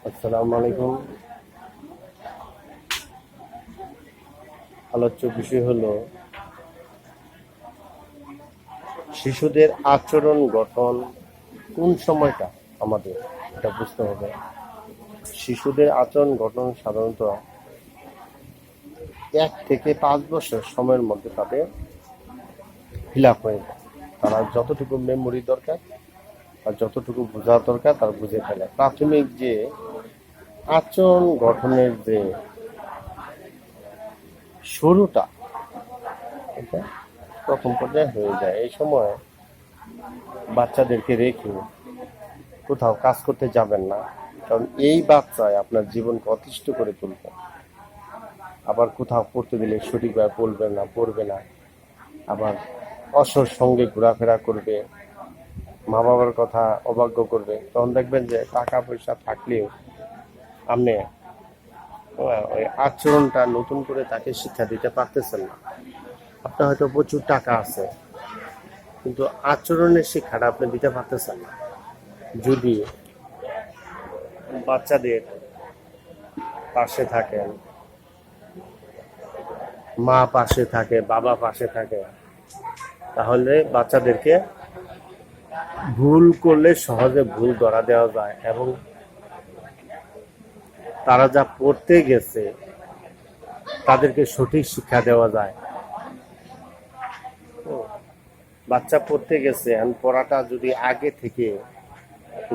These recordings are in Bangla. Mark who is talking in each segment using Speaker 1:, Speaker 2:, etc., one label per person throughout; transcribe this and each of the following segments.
Speaker 1: আসসালামু আলাইকুম। আলোচ্য বিষয় হলো শিশুদের আচরণ গঠন কোন সময়টা আমাদের এটা বুঝতে হবে। শিশুদের আচরণ গঠন সাধারণত 1 থেকে 5 বছর সময়ের মধ্যে তাদের ফিল আপ হয়ে যায়। তারা যতটুকু মেমোরি দরকার আর যতটুকু বোঝা দরকার তারা বুঝে ফেলে। প্রাথমিক যে আচরণ গঠনের যে শুরুটা এটা প্রথম পর্যায়ে হয়ে যায়। এই সময় বাচ্চাদেরকে রেখে কোথাও কাজ করতে যাবেন না, কারণ এই বাচ্চায় আপনার জীবনকে অতিষ্ঠ করে তুলবে। আবার কোথাও পড়তে দিলে সঠিকভাবে পড়বে না, আবার অসর সঙ্গে ঘোরাফেরা করবে, মা বাবার কথা অবাধ্য করবে। তখন দেখবেন যে টাকা পয়সা থাকলেও আপনি ওই আচরণটা নতুন করে তাকে শিক্ষা দিতে পারতেছেন না। আপনার হয়তো প্রচুর টাকা আছে, কিন্তু আচরণের শিক্ষাটা আপনি দিতে পারতেছেন না। যদি বাচ্চাদের পাশে থাকেন, মা পাশে থাকে, বাবা পাশে থাকে, তাহলে বাচ্চাদেরকে ভুল করলে সহজে ভুল ধরা দেওয়া যায় এবং তারা যা পড়তে গেছে তাদেরকে সঠিক শিক্ষা দেওয়া যায়। বাচ্চা পড়তে গেছে, পড়াটা যদি আগে থেকে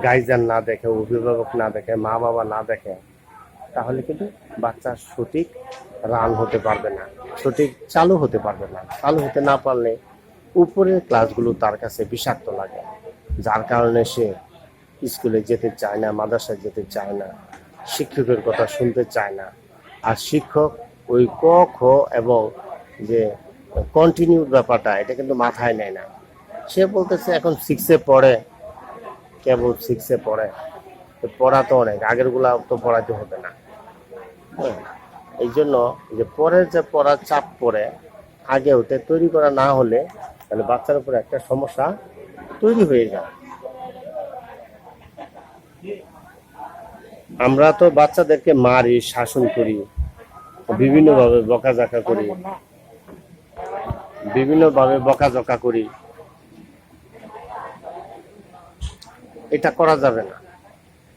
Speaker 1: গার্জিয়ান না দেখে, অভিভাবক না দেখে, মা বাবা না দেখে, তাহলে কিন্তু বাচ্চা সঠিক রান হতে পারবে না, সঠিক চালু হতে পারবে না। চালু হতে না পারলে উপরের ক্লাসগুলো তার কাছে বিষাক্ত লাগে, যার কারণে সে স্কুলে যেতে চায় না, মাদ্রাসায় যেতে চায় না, শিক্ষকের কথা শুনতে চায় না। আর শিক্ষক ওই ক খ এবং যে কন্টিনিউর ব্যাপারটা এটা কিন্তু মাথায় নেয় না। সে বলতেছে এখন 6-এ পড়ে, কেবল 6-এ পড়ে, পড়া তো অনেক আগেরগুলা তো পড়াতে হবে না। এই জন্য যে পরের যে পড়ার চাপ পড়ে আগে ওটা তৈরি করা না হলে তাহলে বাচ্চার উপরে একটা সমস্যা তৈরি হয়ে যায়। আমরা তো বাচ্চাদেরকে মারি, শাসন করি, বিভিন্নভাবে বকাঝকা করি। এটা করা যাবে না।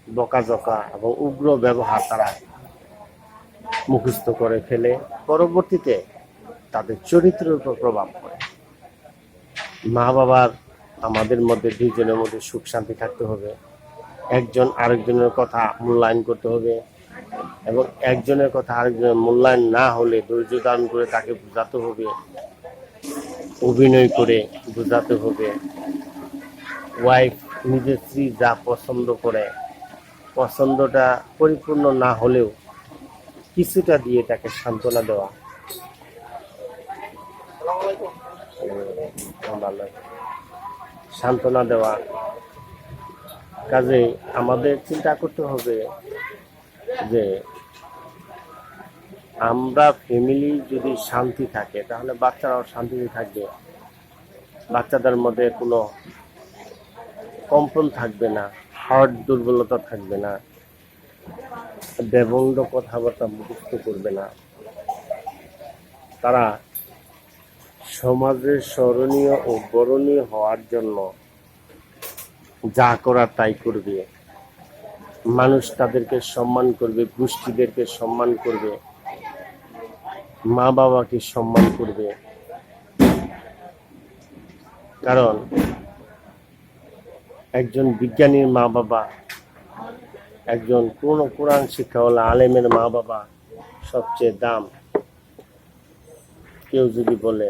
Speaker 1: বকাঝকা এবং উগ্র ব্যবহার তারা মুখস্থ করে ফেলে, পরবর্তীতে তাদের চরিত্রের উপর প্রভাব পড়ে। মা বাবার আমাদের মধ্যে দুইজনের মধ্যে সুখ শান্তি থাকতে হবে, একজন আরেকজনের কথা মূল্যায়ন করতে হবে এবং একজনের কথা আরেকজনের মূল্যায়ন না হলে ধৈর্য ধারণ করে তাকে বোঝাতে হবে, অভিনয় করে বোঝাতে হবে। ওয়াইফ নিজের স্ত্রী যা পছন্দ করে, পছন্দটা পরিপূর্ণ না হলেও কিছুটা দিয়ে তাকে সান্ত্বনা দেওয়া, কাজে আমাদের চিন্তা করতে হবে যে আমরা ফ্যামিলি যদি শান্তি থাকে তাহলে বাচ্চারাও শান্তিতে থাকবে, বাচ্চাদের মধ্যে কোনো কম্পন থাকবে না, হার্ট দুর্বলতা থাকবে না, ব্যবঙ্গ কথাবার্তা মুখস্থ করবে না। তারা সমাজের স্মরণীয় ও বরণীয় হওয়ার জন্য যা করার তাই করবে। মানুষ তাদেরকে সম্মান করবে, গোষ্ঠীদেরকে সম্মান করবে, মা বাবাকে সম্মান করবে। কারণ একজন বিজ্ঞানীর মা বাবা, একজন কোরআন শিক্ষাওয়ালা আলেমের মা বাবা সবচেয়ে দাম। কেউ যদি বলে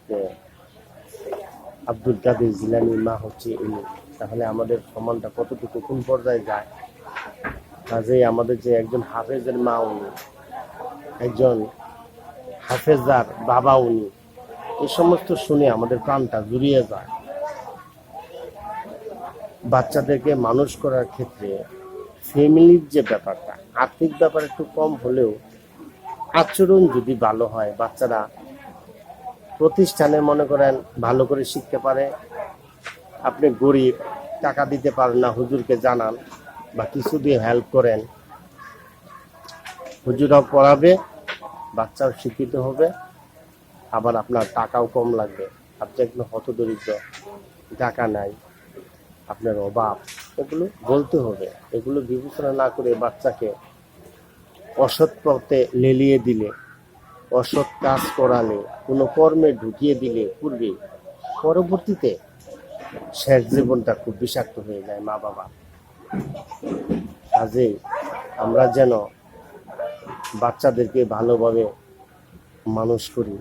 Speaker 1: যে আব্দুল কাদের জিলানীর মা হচ্ছে ইনি, তাহলে আমাদের সম্মানটা কতটুকু কোন পর্যায়ে যায়। কাজেই আমাদের যে একজন হাফেজের মা উনি, একজন হাফেজার বাবা উনি, এই সমস্ত শুনে আমাদের প্রাণটা জুড়িয়ে যায়। বাচ্চাদেরকে মানুষ করার ক্ষেত্রে ফ্যামিলির যে ব্যাপারটা, আর্থিক ব্যাপার একটু কম হলেও আচরণ যদি ভালো হয়, বাচ্চারা প্রতিষ্ঠানে মনে করেন ভালো করে শিখতে পারে। আপনি গরিব, টাকা দিতে পারেন না, হুজুরকে জানান বা কিছু দিয়ে হেল্প করেন, হুজুরাও পড়াবে, বাচ্চাও শিক্ষিত হবে, আবার আপনার টাকাও কম লাগবে। আপনি একদম হতদরিদ্র, টাকা নাই, আপনার অভাব, এগুলো বলতে হবে। এগুলো বিবেচনা না করে বাচ্চাকে অসৎ পথে লেলিয়ে দিলে, অসৎ কাজ করালে, কোনো কর্মে ঢুকিয়ে দিলে পূর্বে পরবর্তীতে শেষ জীবনটা খুব বিষাক্ত হয়ে যায় মা বাবা। কাজেই আমরা যেন বাচ্চাদেরকে ভালোভাবে মানুষ করি,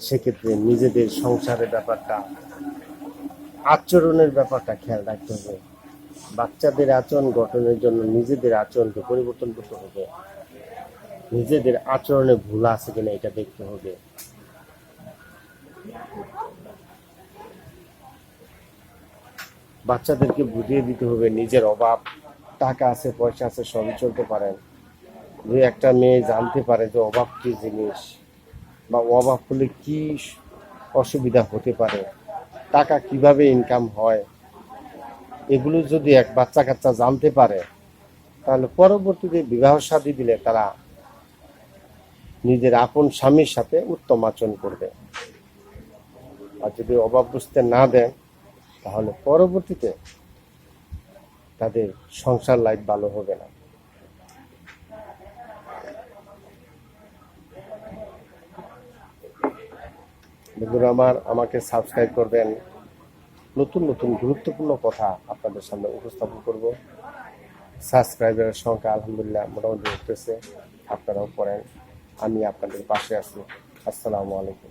Speaker 1: সেক্ষেত্রে নিজেদের সংসারের ব্যাপারটা, আচরণের ব্যাপারটা খেয়াল রাখতে হবে। বাচ্চাদের আচরণ গঠনের জন্য নিজেদের আচরণকে পরিবর্তন করতে হবে। নিজেদের আচরণে ভুল আছে কিনা এটা দেখতে হবে। বাচ্চাদেরকে বুঝিয়ে দিতে হবে নিজের অভাব, টাকা আছে, পয়সা আছে, সবই চলতে পারেন। যে একটা মেয়ে জানতে পারে যে অভাব কি জিনিস, বা অভাব হলে কি অসুবিধা হতে পারে, টাকা কিভাবে ইনকাম হয়, এগুলো যদি এক বাচ্চা কাচ্চা জানতে পারে, তাহলে পরবর্তীতে বিবাহ শাদী দিলে তারা নিজের আপন স্বামীর সাথে উত্তম আচরণ করবে। আর যদি অভাব বুঝতে না দেন, তাহলে পরবর্তীতে তাদের সংসার লাইফ ভালো হবে না। বন্ধুরা আমার, আমাকে সাবস্ক্রাইব করবেন। নতুন নতুন গুরুত্বপূর্ণ কথা আপনাদের সামনে উপস্থাপন করব। সাবস্ক্রাইবারের সংখ্যা আলহামদুলিল্লাহ মোটামুটি উঠতেছে, আপনারাও পড়েন, আমি আপনাদের পাশে আছি। আসসালামু আলাইকুম।